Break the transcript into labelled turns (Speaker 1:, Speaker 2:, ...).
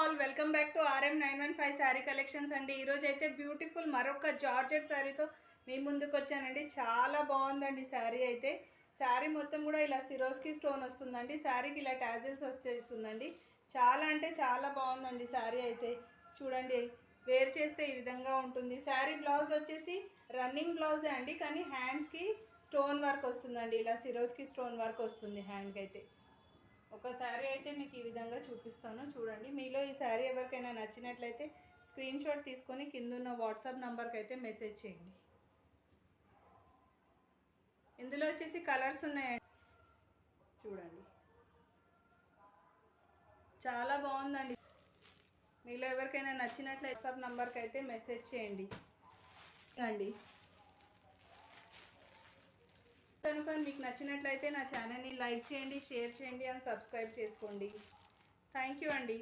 Speaker 1: All welcome back to RM915 sari collections అండి. ఈరోజు అయితే బ్యూటిఫుల్ మరొక జార్జెట్ శారీతో మీ ముందుకు వచ్చానండి. చాలా బాగుందండి శారీ అయితే. శారీ మొత్తం కూడా ఇలా సిరోస్కి స్టోన్ వస్తుందండి. శారీకి ఇలా టాజిల్స్ వచ్చేస్తుందండి. చాలా అంటే చాలా బాగుందండి శారీ అయితే. చూడండి, వేర్ చేస్తే ఈ విధంగా ఉంటుంది. శారీ బ్లౌజ్ వచ్చేసి రన్నింగ్ బ్లౌజే అండి, కానీ హ్యాండ్స్కి స్టోన్ వర్క్ వస్తుందండి. ఇలా సిరోస్కి స్టోన్ వర్క్ వస్తుంది హ్యాండ్కి అయితే. ఒక శారీ అయితే మీకు ఈ విధంగా చూపిస్తాను చూడండి. మీలో ఈ శారీ ఎవరికైనా నచ్చినట్లయితే స్క్రీన్ షాట్ తీసుకొని కిందున్న వాట్సాప్ నంబర్కి అయితే మెసేజ్ చేయండి. ఇందులో వచ్చేసి కలర్స్ ఉన్నాయండి, చూడండి. చాలా బాగుందండి. మీలో ఎవరికైనా నచ్చినట్లయితే వాట్సాప్ నంబర్కి అయితే మెసేజ్ చేయండి అండి. కనుక మీకు నచ్చినట్లయితే నా ఛానల్ని లైక్ చేయండి, షేర్ చేయండి అండ్ సబ్స్క్రైబ్ చేసుకోండి. థ్యాంక్ యూ అండి.